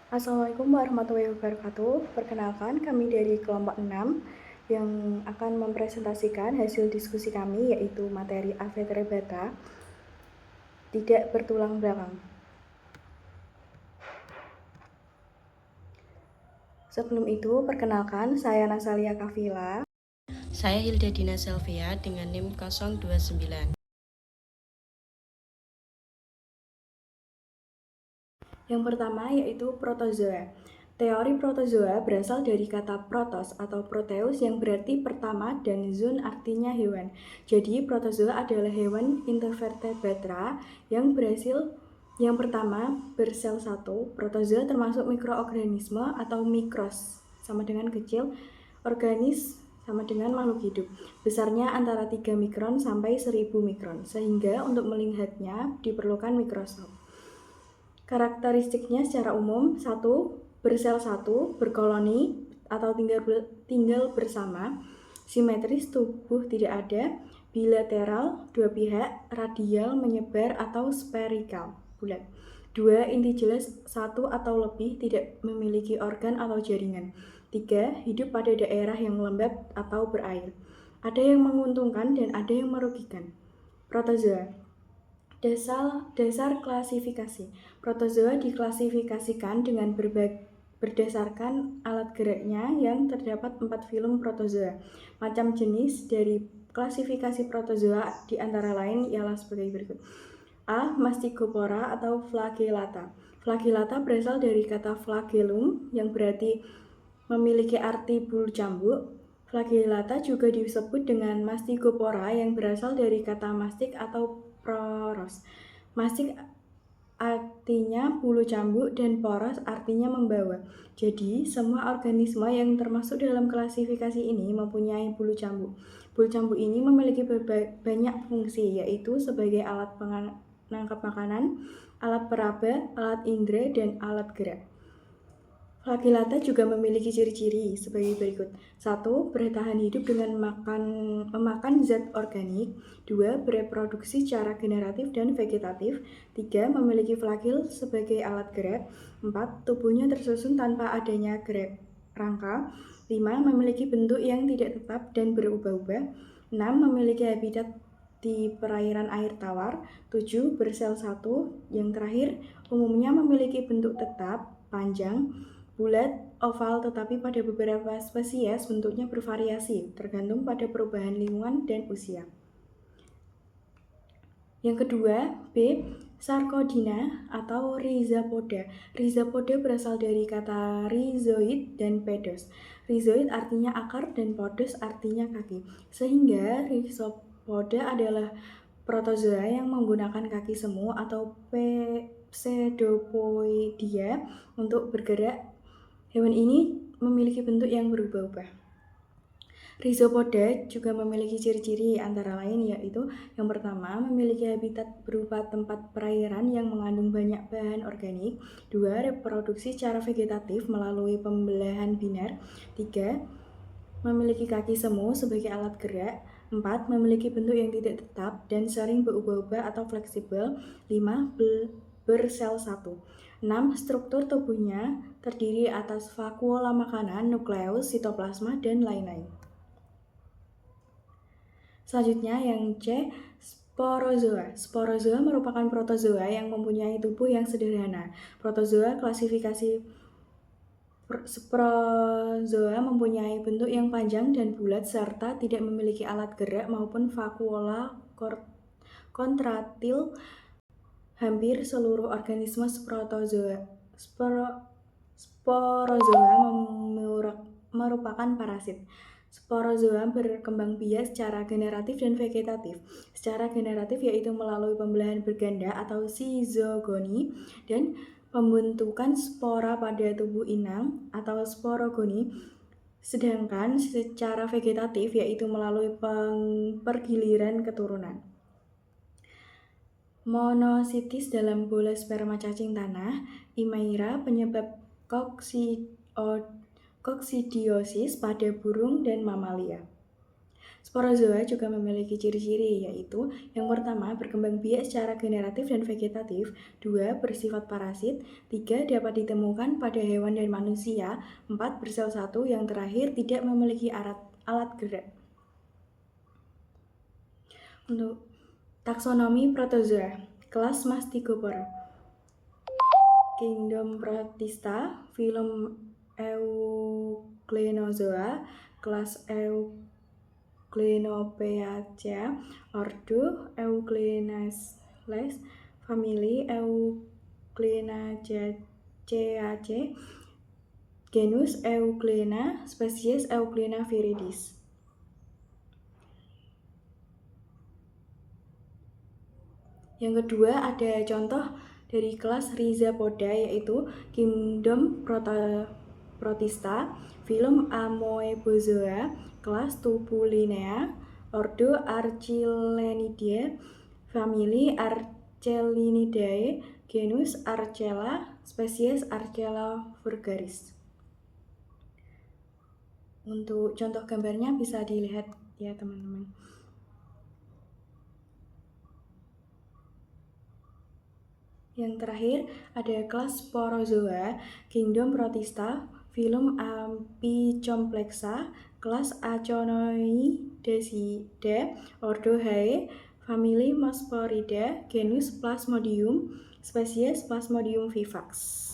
Assalamualaikum warahmatullahi wabarakatuh. Perkenalkan, kami dari kelompok 6 yang akan mempresentasikan hasil diskusi kami, yaitu materi Avetere Bata, tidak bertulang belakang. Sebelum itu, perkenalkan, saya Nasalia Kafila. Saya Hilda Dina Selvia dengan NIM 029. Yang pertama yaitu protozoa. Teori protozoa berasal dari kata protos atau proteus yang berarti pertama dan zoon artinya hewan. Jadi protozoa adalah hewan invertebrata yang pertama bersel satu. Protozoa termasuk mikroorganisme atau mikros sama dengan kecil, organis sama dengan makhluk hidup. Besarnya antara 3 mikron sampai 1000 mikron, sehingga untuk melihatnya diperlukan mikroskop. Karakteristiknya secara umum, 1. Bersel 1, berkoloni atau tinggal bersama, simetris tubuh tidak ada, bilateral, dua pihak, radial, menyebar atau spherical, bulat. 2. Inti jelas 1 atau lebih, tidak memiliki organ atau jaringan. 3. Hidup pada daerah yang lembab atau berair. Ada yang menguntungkan dan ada yang merugikan. Protozoa. Dasar klasifikasi. Protozoa diklasifikasikan dengan berdasarkan alat geraknya yang terdapat 4 filum protozoa. Macam jenis dari klasifikasi protozoa di antara lain ialah sebagai berikut. A. Mastigophora atau flagellata. Flagellata berasal dari kata flagellum yang berarti memiliki arti bulu cambuk. Flagellata juga disebut dengan Mastigophora yang berasal dari kata mastik atau poros. Mastik artinya bulu cambuk dan poros artinya membawa. Jadi, semua organisme yang termasuk dalam klasifikasi ini mempunyai bulu cambuk. Bulu cambuk ini memiliki banyak fungsi, yaitu sebagai alat penangkap makanan, alat peraba, alat indera, dan alat gerak. Flagellata juga memiliki ciri-ciri sebagai berikut. 1. Bertahan hidup dengan memakan zat organik. 2. Bereproduksi secara generatif dan vegetatif. 3. Memiliki flagel sebagai alat gerak. 4. Tubuhnya tersusun tanpa adanya gerak rangka. 5. Memiliki bentuk yang tidak tetap dan berubah-ubah. 6. Memiliki habitat di perairan air tawar. 7. Bersel satu. Yang terakhir, umumnya memiliki bentuk tetap, panjang, bulat, oval, tetapi pada beberapa spesies bentuknya bervariasi, tergantung pada perubahan lingkungan dan usia. Yang kedua, B. Sarcodina atau Rhizapoda. Rhizapoda berasal dari kata rhizoid dan pedos. Rhizoid artinya akar dan podos artinya kaki. Sehingga Rhizapoda adalah protozoa yang menggunakan kaki semu atau pseudopodia untuk bergerak. Hewan ini memiliki bentuk yang berubah-ubah. Rhizopoda juga memiliki ciri-ciri antara lain yaitu yang pertama, memiliki habitat berupa tempat perairan yang mengandung banyak bahan organik. 2. Reproduksi secara vegetatif melalui pembelahan binar. 3. Memiliki kaki semu sebagai alat gerak. 4. Memiliki bentuk yang tidak tetap dan sering berubah-ubah atau fleksibel. 5. Bersel satu. 6. Struktur tubuhnya terdiri atas vakuola makanan, nukleus, sitoplasma, dan lain-lain. Selanjutnya yang C, sporozoa. Sporozoa merupakan protozoa yang mempunyai tubuh yang sederhana. Protozoa klasifikasi sporozoa mempunyai bentuk yang panjang dan bulat serta tidak memiliki alat gerak maupun vakuola kontraktil. Hampir seluruh organisme sporozoa merupakan parasit. Sporozoa berkembang biak secara generatif dan vegetatif. Secara generatif yaitu melalui pembelahan berganda atau sizogoni dan pembentukan spora pada tubuh inang atau sporogoni. Sedangkan secara vegetatif yaitu melalui pergiliran keturunan. Monositis dalam bola sperma cacing tanah, Imaira, penyebab koksidiosis pada burung dan mamalia. Sporozoa juga memiliki ciri-ciri, yaitu yang pertama, berkembang biak secara generatif dan vegetatif, 2. Bersifat parasit, 3. Dapat ditemukan pada hewan dan manusia, 4. Bersel satu, yang terakhir tidak memiliki alat gerak. Untuk taksonomi protozoa, kelas Mastigophora, Kingdom Protista, filum Eugenozoa, kelas Eugenopeacea, ordo Euglenoceae, famili Euglenoceae, genus Euglena, spesies Euglena viridis. Yang kedua ada contoh dari kelas Rhizapoda, yaitu Kingdom Protista, filum Amoebozoa, kelas Tupulinea, ordo Archelenidae, famili Archelinidae, genus Archela, spesies Archela vulgaris. Untuk contoh gambarnya bisa dilihat ya teman-teman. Yang terakhir ada kelas Sporozoa, Kingdom Protista, filum Amphicomplexa, kelas Aconoidesidae, ordo Hae, famili Mosporida, genus Plasmodium, spesies Plasmodium vivax.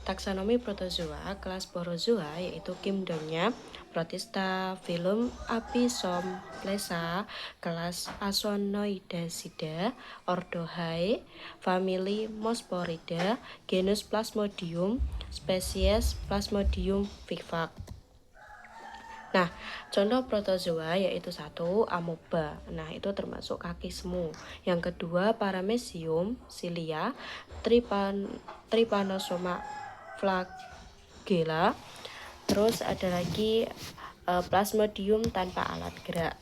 Taksonomi protozoa, kelas Sporozoa, yaitu kingdomnya Protista, filum Amphicomplexa, kelas Aconoidesidae, ordo Hae, famili Mosporida, genus Plasmodium, spesies Plasmodium vivax. Nah, contoh protozoa yaitu 1. Amoeba. Nah, itu termasuk kaki semu. Yang kedua, Paramecium, cilia, Trypanosoma flagella. Terus ada lagi Plasmodium tanpa alat gerak.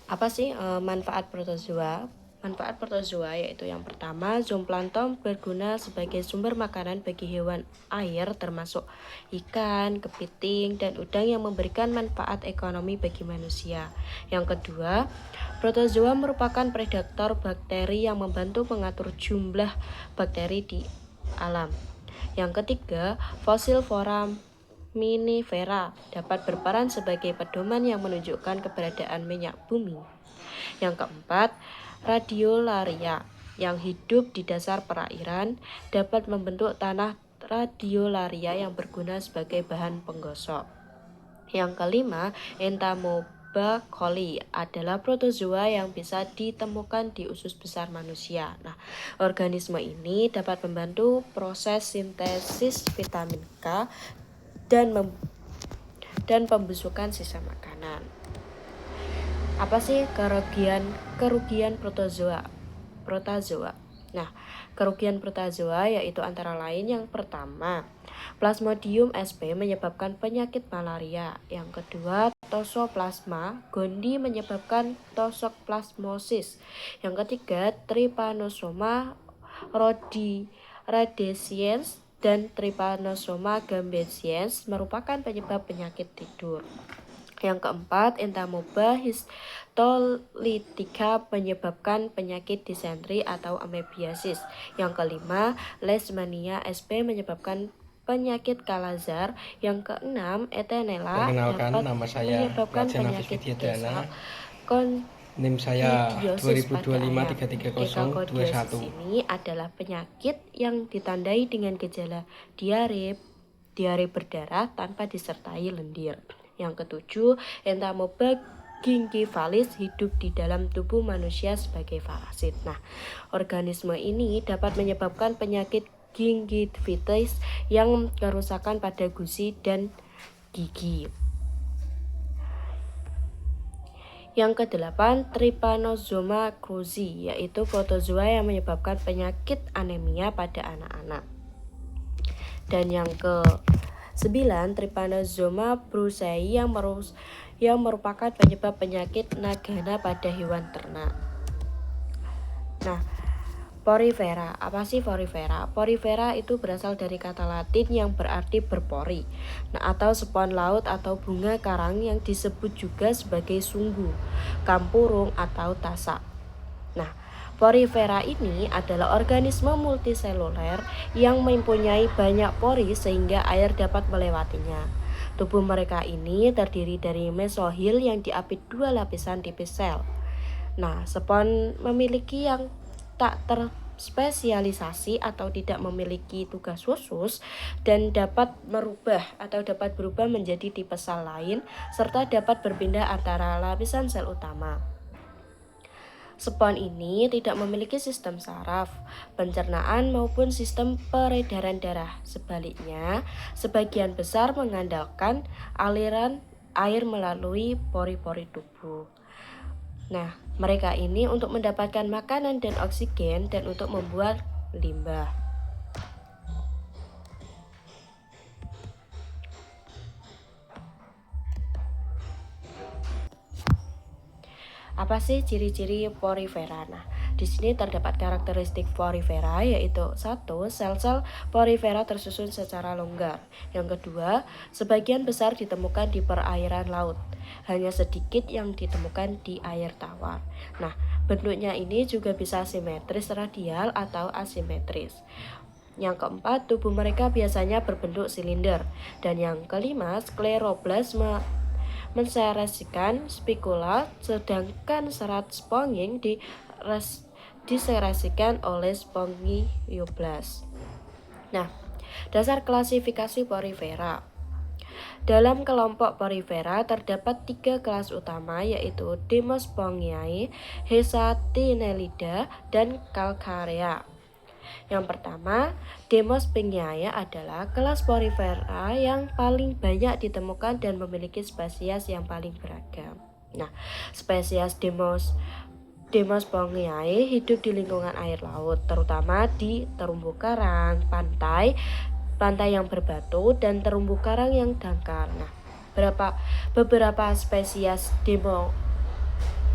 Apa sih manfaat protozoa? Manfaat protozoa yaitu yang pertama, zooplankton berguna sebagai sumber makanan bagi hewan air termasuk ikan, kepiting, dan udang yang memberikan manfaat ekonomi bagi manusia. Yang kedua, protozoa merupakan predator bakteri yang membantu mengatur jumlah bakteri di alam. Yang ketiga, fosil foraminifera dapat berperan sebagai pedoman yang menunjukkan keberadaan minyak bumi. Yang keempat, radiolaria yang hidup di dasar perairan dapat membentuk tanah radiolaria yang berguna sebagai bahan penggosok. Yang kelima, Entamoeba coli adalah protozoa yang bisa ditemukan di usus besar manusia. Nah, organisme ini dapat membantu proses sintesis vitamin K dan pembusukan sisa makanan. Apa sih kerugian protozoa? Nah, kerugian protozoa yaitu antara lain yang pertama, Plasmodium sp menyebabkan penyakit malaria. Yang kedua, Toxoplasma gondii menyebabkan toxoplasmosis. Yang ketiga, Trypanosoma rhodesiensis dan Trypanosoma gambiensis merupakan penyebab penyakit tidur. Yang keempat, Entamoeba histolytica menyebabkan penyakit disentri atau amebiasis. Yang kelima, Leishmania sp menyebabkan penyakit Kala-Azar. Yang keenam, Etenella dapat menyebabkan penyakit desal. NIM saya 2025330021. Ini adalah penyakit yang ditandai dengan gejala diare berdarah tanpa disertai lendir. Yang ketujuh, Entamoeba gingivalis hidup di dalam tubuh manusia sebagai parasit. Nah, organisme ini dapat menyebabkan penyakit gingivitis yang kerusakan pada gusi dan gigi. Yang kedelapan, Trypanosoma cruzi, yaitu protozoa yang menyebabkan penyakit anemia pada anak-anak. Dan yang ke-9, Trypanosoma brucei yang merupakan penyebab penyakit nagana pada hewan ternak. Nah, Porifera. Apa sih porifera? Porifera itu berasal dari kata Latin yang berarti berpori. Nah, atau spon laut atau bunga karang yang disebut juga sebagai sunggu, kampurung atau tasak. Nah, porifera ini adalah organisme multiseluler yang mempunyai banyak pori sehingga air dapat melewatinya. Tubuh mereka ini terdiri dari mesohil yang diapit 2 lapisan tipis sel. Nah, spon memiliki yang tak terspesialisasi atau tidak memiliki tugas khusus dan dapat berubah menjadi tipe sel lain serta dapat berpindah antara lapisan sel utama. Spon ini tidak memiliki sistem saraf, pencernaan maupun sistem peredaran darah. Sebaliknya, sebagian besar mengandalkan aliran air melalui pori-pori tubuh. Nah, mereka ini untuk mendapatkan makanan dan oksigen dan untuk membuat limbah. Apa sih ciri-ciri porifera? Nah, di sini terdapat karakteristik porifera yaitu 1. Sel-sel porifera tersusun secara longgar. Yang kedua, sebagian besar ditemukan di perairan laut. Hanya sedikit yang ditemukan di air tawar. Nah, bentuknya ini juga bisa simetris radial atau asimetris. Yang keempat, tubuh mereka biasanya berbentuk silinder. Dan yang kelima, skleroblasma menseresikan spikula, sedangkan serat sponging diseresikan oleh spongioblas. Nah, dasar klasifikasi porifera. Dalam kelompok porifera terdapat 3 kelas utama yaitu Demospongiae, Hesatinellida, dan Calcarea. Yang pertama, Demospongiae adalah kelas porifera yang paling banyak ditemukan dan memiliki spesies yang paling beragam. Nah, spesies Demospongiae hidup di lingkungan air laut, terutama di terumbu karang, pantai yang berbatu, dan terumbu karang yang dangkal. Nah, beberapa spesies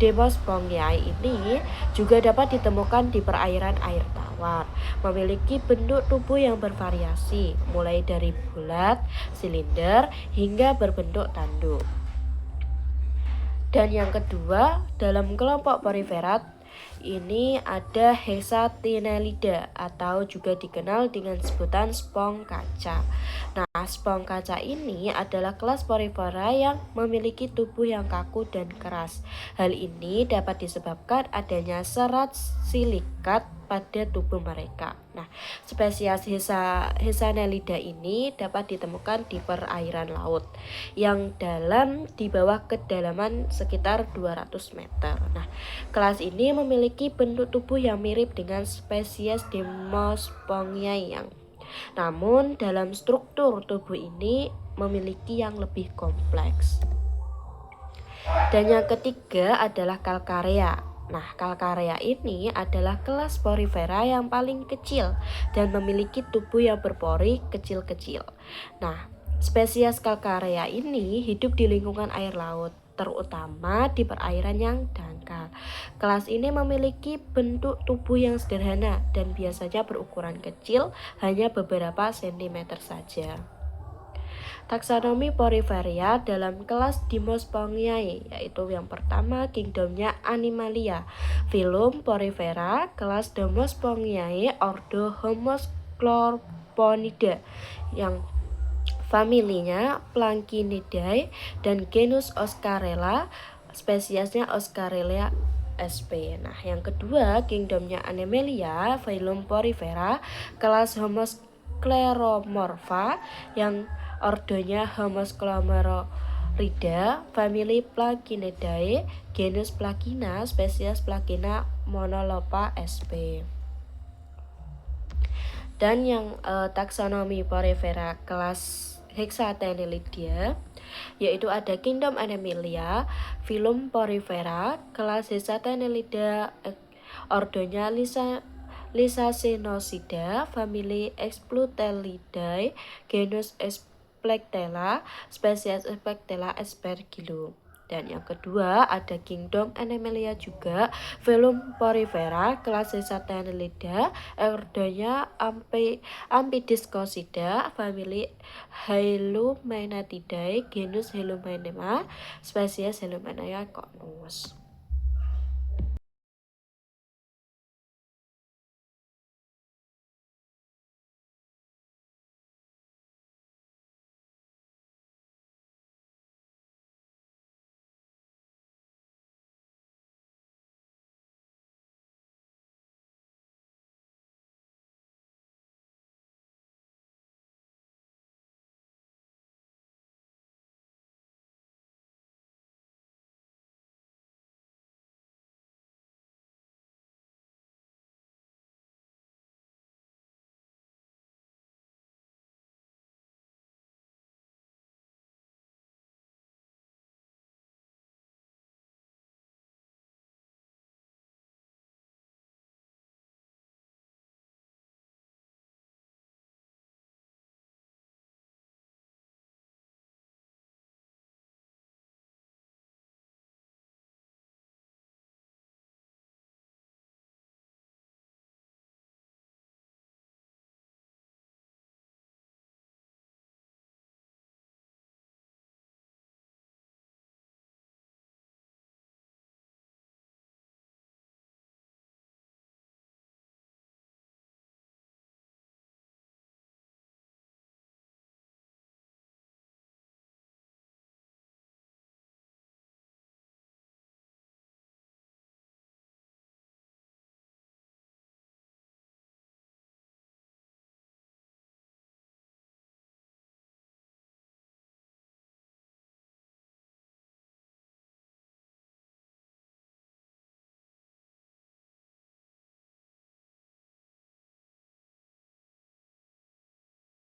Demospongiae ini juga dapat ditemukan di perairan air tawar, memiliki bentuk tubuh yang bervariasi, mulai dari bulat, silinder, hingga berbentuk tanduk. Dan yang kedua, dalam kelompok porifera ini ada Hesatinellida atau juga dikenal dengan sebutan spong kaca. Nah, spong kaca ini adalah kelas porifera yang memiliki tubuh yang kaku dan keras. Hal ini dapat disebabkan adanya serat silikat pada tubuh mereka. Nah, spesies Hesatinellida ini dapat ditemukan di perairan laut yang dalam di bawah kedalaman sekitar 200 meter. Nah, kelas ini memiliki bentuk tubuh yang mirip dengan spesies Demospongiae namun dalam struktur tubuh ini memiliki yang lebih kompleks. Dan yang ketiga adalah Calcarea. Nah, Calcarea ini adalah kelas porifera yang paling kecil dan memiliki tubuh yang berpori kecil-kecil. Nah, spesies Calcarea ini hidup di lingkungan air laut, terutama di perairan yang dangkal. Kelas ini memiliki bentuk tubuh yang sederhana dan biasanya berukuran kecil, hanya beberapa sentimeter saja. Taksonomi porifera dalam kelas Demospongiae, yaitu yang pertama kingdomnya Animalia, filum Porifera, kelas Demospongiae, ordo Homosclorponidae, yang familinya Planktinidae, dan genus Oscarella, spesiesnya Oscarella sp. Nah, yang kedua kingdomnya Animalia, filum Porifera, kelas Homoscleromorpha, yang ordonya Homosclerorida, famili Planktinidae, genus Planktina, spesies Planktina monolopa sp. Dan yang taksonomi porifera kelas Hesatinellida, yaitu ada kingdom Animalia, filum Porifera, kelas Hesatinellida, ordonya Lysacenocida, famili Explutellidae, genus Splectella, spesies Splectella aspergillum. Dan yang kedua ada kingdom Animalia juga, velum porifera, kelas Satellida, ordonya Ampidiscosida, famili Heluminthidae, genus Heluminema, spesies Helumintha conus.